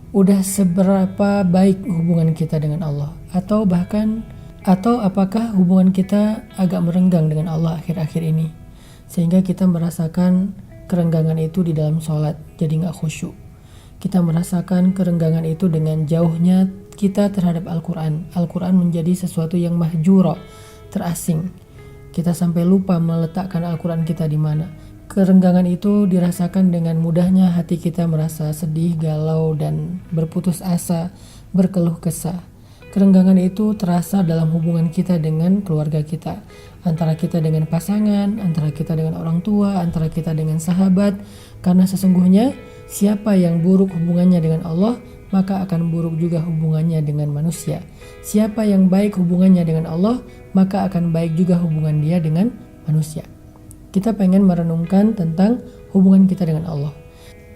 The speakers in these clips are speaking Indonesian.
udah seberapa baik hubungan kita dengan Allah, atau apakah hubungan kita agak merenggang dengan Allah akhir-akhir ini, sehingga kita merasakan kerenggangan itu di dalam sholat, jadi gak khusyuk. Kita merasakan kerenggangan itu dengan jauhnya kita terhadap Al-Quran. Al-Quran menjadi sesuatu yang mahjura, terasing. Kita sampai lupa meletakkan Al-Quran kita di mana. Kerenggangan itu dirasakan dengan mudahnya hati kita merasa sedih, galau, dan berputus asa, berkeluh kesah. Kerenggangan itu terasa dalam hubungan kita dengan keluarga kita, antara kita dengan pasangan, antara kita dengan orang tua, antara kita dengan sahabat. Karena sesungguhnya siapa yang buruk hubungannya dengan Allah, maka akan buruk juga hubungannya dengan manusia. Siapa yang baik hubungannya dengan Allah, maka akan baik juga hubungan dia dengan manusia. Kita pengen merenungkan tentang hubungan kita dengan Allah.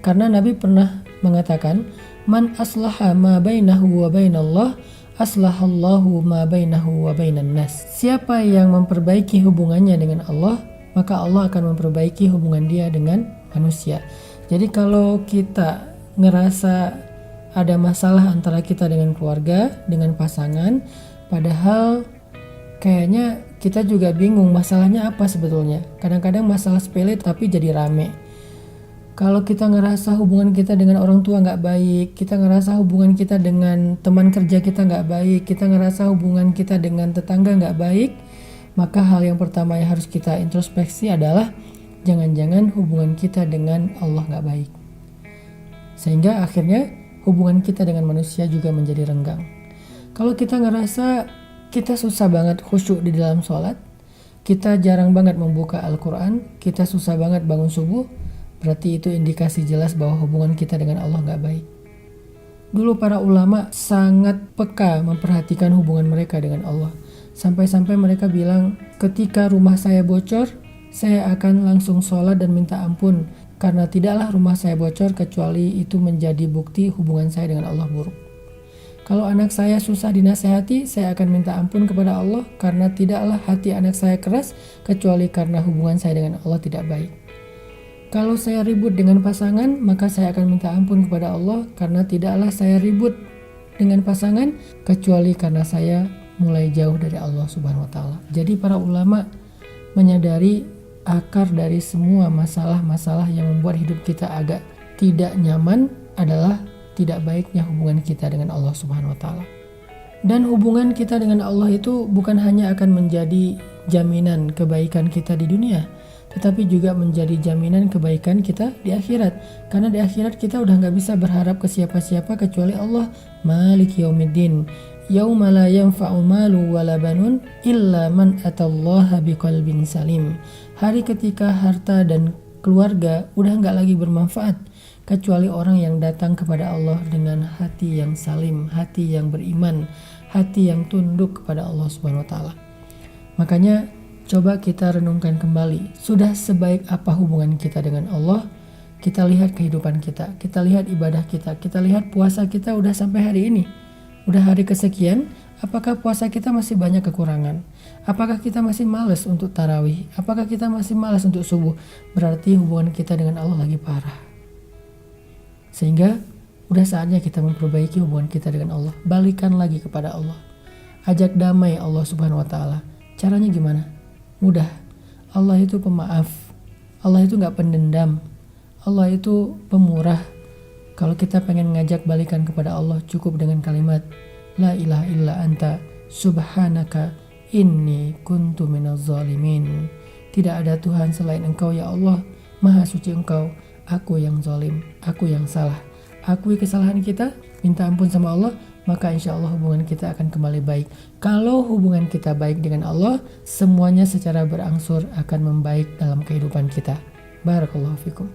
Karena Nabi pernah mengatakan, "Man aslaha ma bainahu wa bainallah, aslahallahu ma bainahu wa bainan nas." Siapa yang memperbaiki hubungannya dengan Allah, maka Allah akan memperbaiki hubungan dia dengan manusia. Jadi kalau kita ngerasa ada masalah antara kita dengan keluarga, dengan pasangan, padahal kayaknya kita juga bingung masalahnya apa sebetulnya. Kadang-kadang masalah sepele tapi jadi rame. Kalau kita ngerasa hubungan kita dengan orang tua gak baik, kita ngerasa hubungan kita dengan teman kerja kita gak baik, kita ngerasa hubungan kita dengan tetangga gak baik, maka hal yang pertama yang harus kita introspeksi adalah jangan-jangan hubungan kita dengan Allah gak baik. Sehingga akhirnya hubungan kita dengan manusia juga menjadi renggang. Kalau kita ngerasa kita susah banget khusyuk di dalam sholat, kita jarang banget membuka Al-Quran, kita susah banget bangun subuh, berarti itu indikasi jelas bahwa hubungan kita dengan Allah gak baik. Dulu para ulama sangat peka memperhatikan hubungan mereka dengan Allah. Sampai-sampai mereka bilang, ketika rumah saya bocor, saya akan langsung sholat dan minta ampun, karena tidaklah rumah saya bocor kecuali itu menjadi bukti hubungan saya dengan Allah buruk. Kalau anak saya susah dinasehati, saya akan minta ampun kepada Allah, karena tidaklah hati anak saya keras kecuali karena hubungan saya dengan Allah tidak baik. Kalau saya ribut dengan pasangan, maka saya akan minta ampun kepada Allah, karena tidaklah saya ribut dengan pasangan kecuali karena saya mulai jauh dari Allah Subhanahu wa taala. Jadi para ulama menyadari akar dari semua masalah-masalah yang membuat hidup kita agak tidak nyaman adalah tidak baiknya hubungan kita dengan Allah Subhanahu wa taala. Dan hubungan kita dengan Allah itu bukan hanya akan menjadi jaminan kebaikan kita di dunia, tetapi juga menjadi jaminan kebaikan kita di akhirat. Karena di akhirat kita udah gak bisa berharap ke siapa-siapa kecuali Allah. Malik yaumiddin, yauma la yanfa'u malu wala banun illa man atallaha biqalbin salim. Hari ketika harta dan keluarga udah gak lagi bermanfaat kecuali orang yang datang kepada Allah dengan hati yang salim, hati yang beriman, hati yang tunduk kepada Allah Subhanahu wa taala. Makanya coba kita renungkan kembali, sudah sebaik apa hubungan kita dengan Allah? Kita lihat kehidupan kita, kita lihat ibadah kita, kita lihat puasa kita udah sampai hari ini. Udah hari kesekian, apakah puasa kita masih banyak kekurangan? Apakah kita masih malas untuk tarawih? Apakah kita masih malas untuk subuh? Berarti hubungan kita dengan Allah lagi parah. Sehingga udah saatnya kita memperbaiki hubungan kita dengan Allah. Balikan lagi kepada Allah. Ajak damai Allah Subhanahu wa taala. Caranya gimana? Mudah. Allah itu pemaaf. Allah itu gak pendendam. Allah itu pemurah. Kalau kita pengen ngajak balikan kepada Allah, cukup dengan kalimat La ilaha illa anta subhanaka inni kuntu minaz zalimin. Tidak ada Tuhan selain Engkau ya Allah. Maha suci Engkau. Aku yang zalim, aku yang salah. Akui kesalahan kita, minta ampun sama Allah, maka insya Allah hubungan kita akan kembali baik. Kalau hubungan kita baik dengan Allah, semuanya secara berangsur akan membaik dalam kehidupan kita. Barakallahu fikum.